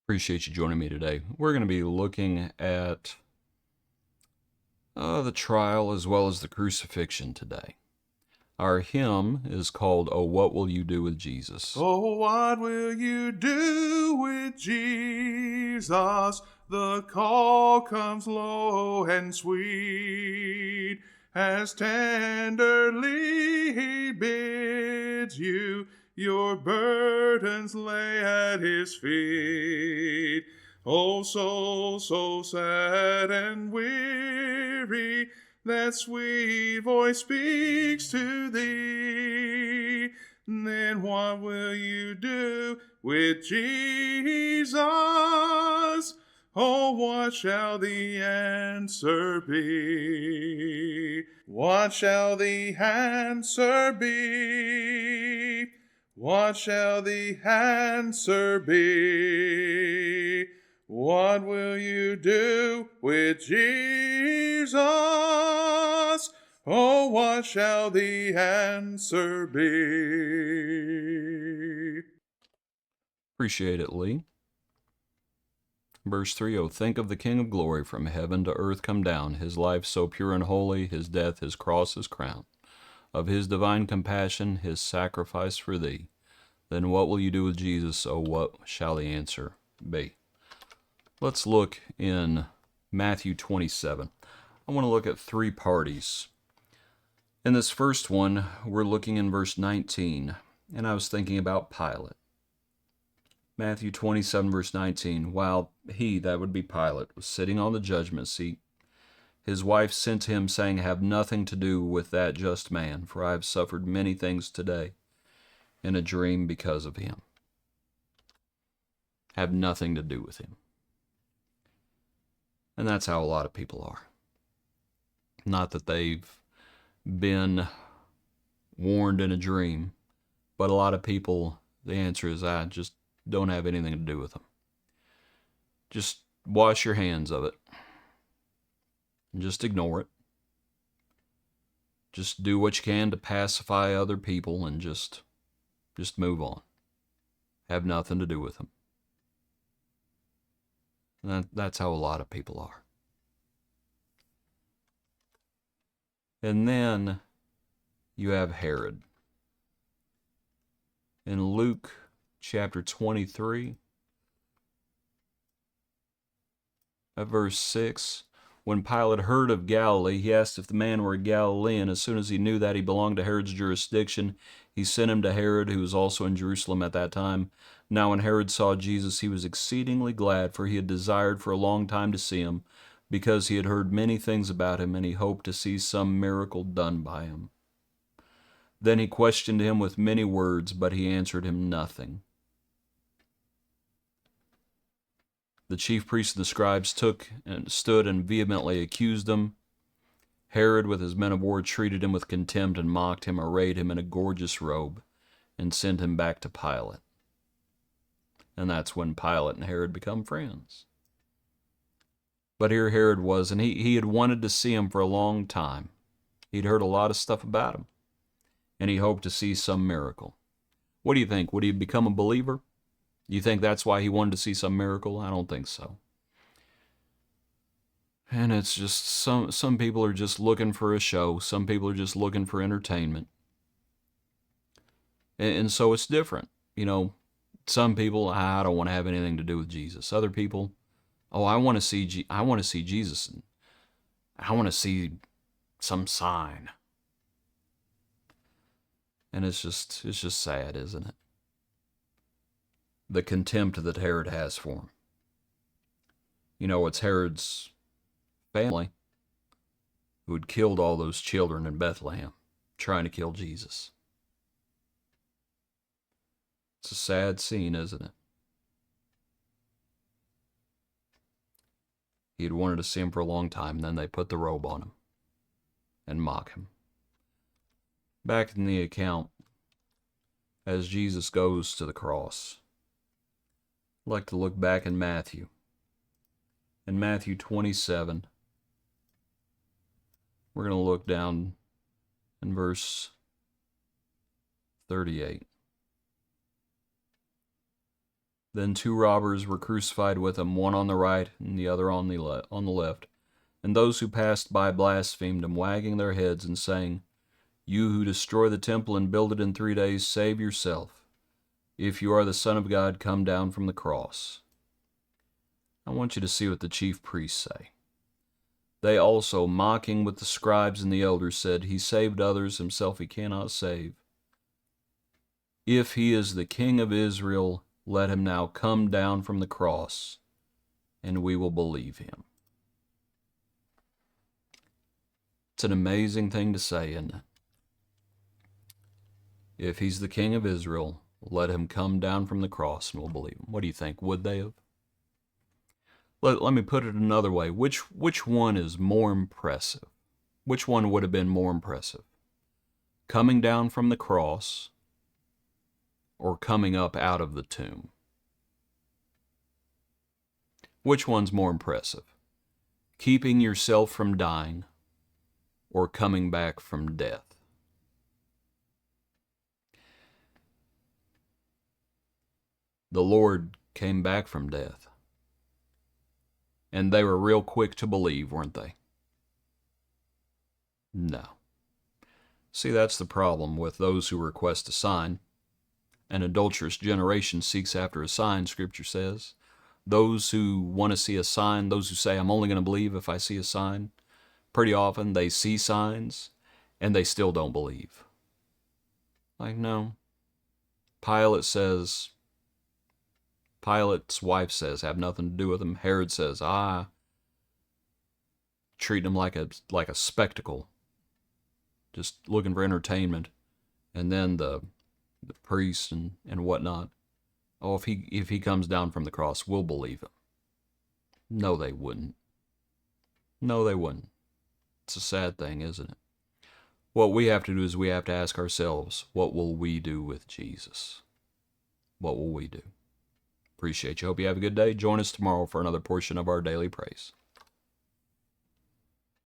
Appreciate you joining me today. We're going to be looking at the trial as well as the crucifixion today. Our hymn is called, "Oh, What Will You Do with Jesus?" Oh, what will you do with Jesus? The call comes low and sweet, as tenderly he bids you your burdens lay at his feet. Oh, soul, so sad and weary, that sweet voice speaks to thee. Then what will you do with Jesus? Oh, what shall the answer be? What shall the answer be? What shall the answer be? What will you do with Jesus? Oh, what shall the answer be? Appreciate it, Lee. Verse 3, "Oh, think of the King of glory from heaven to earth come down, his life so pure and holy, his death, his cross, his crown. Of his divine compassion, his sacrifice for thee. Then what will you do with Jesus? Oh, what shall the answer be?" Let's look in Matthew 27. I want to look at three parties. In this first one, we're looking in verse 19, and I was thinking about Pilate. Matthew 27, verse 19, "While he," that would be Pilate, "was sitting on the judgment seat, his wife sent to him, saying, Have nothing to do with that just man, for I have suffered many things today in a dream because of him." Have nothing to do with him. And that's how a lot of people are. Not that they've been warned in a dream, but a lot of people, the answer is, I just don't have anything to do with them. Just wash your hands of it. Just ignore it. Just do what you can to pacify other people and just move on. Have nothing to do with them. And that's how a lot of people are. And then you have Herod. In Luke chapter 23, at verse 6, "When Pilate heard of Galilee, he asked if the man were a Galilean. As soon as he knew that he belonged to Herod's jurisdiction, he sent him to Herod, who was also in Jerusalem at that time. Now when Herod saw Jesus, he was exceedingly glad, for he had desired for a long time to see him, because he had heard many things about him, and he hoped to see some miracle done by him. Then he questioned him with many words, but he answered him nothing. The chief priests and the scribes stood and vehemently accused him. Herod, with his men of war, treated him with contempt and mocked him, arrayed him in a gorgeous robe, and sent him back to Pilate." And that's when Pilate and Herod become friends. But here Herod was, and he had wanted to see him for a long time. He'd heard a lot of stuff about him, and he hoped to see some miracle. What do you think? Would he become a believer? You think that's why he wanted to see some miracle? I don't think so. And it's just some people are just looking for a show. Some people are just looking for entertainment. And so it's different. Some people, I don't want to have anything to do with Jesus. Other people, I want to see Jesus, and I want to see some sign. And it's just sad, isn't it? The contempt that Herod has for him. It's Herod's family who had killed all those children in Bethlehem, trying to kill Jesus. It's a sad scene, isn't it? He had wanted to see him for a long time, and then they put the robe on him and mock him. Back in the account, as Jesus goes to the cross, I'd like to look back in Matthew. In Matthew 27, we're going to look down in verse 38. Then 2 robbers were crucified with him, one on the right and the other on the left. And those who passed by blasphemed him, wagging their heads and saying, "You who destroy the temple and build it in 3 days, save yourself. If you are the Son of God, come down from the cross." I want you to see what the chief priests say. They also, mocking with the scribes and the elders, said, "He saved others, himself he cannot save. If he is the King of Israel, let him now come down from the cross, and we will believe him." It's an amazing thing to say, isn't it? If he's the King of Israel, let him come down from the cross, and we'll believe him. What do you think? Would they have? Let me put it another way. Which one is more impressive? Which one would have been more impressive? Coming down from the cross or coming up out of the tomb? Which one's more impressive? Keeping yourself from dying or coming back from death? The Lord came back from death. And they were real quick to believe, weren't they? No. See, that's the problem with those who request a sign. An adulterous generation seeks after a sign, Scripture says. Those who want to see a sign, those who say, "I'm only going to believe if I see a sign," pretty often they see signs and they still don't believe. Like, no. Pilate's wife says, "Have nothing to do with him." Herod says, treating him like a spectacle, just looking for entertainment. And then the priests and whatnot, "Oh, if he comes down from the cross, we'll believe him." No, they wouldn't. No, they wouldn't. It's a sad thing, isn't it? What we have to do is we have to ask ourselves, what will we do with Jesus? What will we do? Appreciate you. Hope you have a good day. Join us tomorrow for another portion of our daily praise.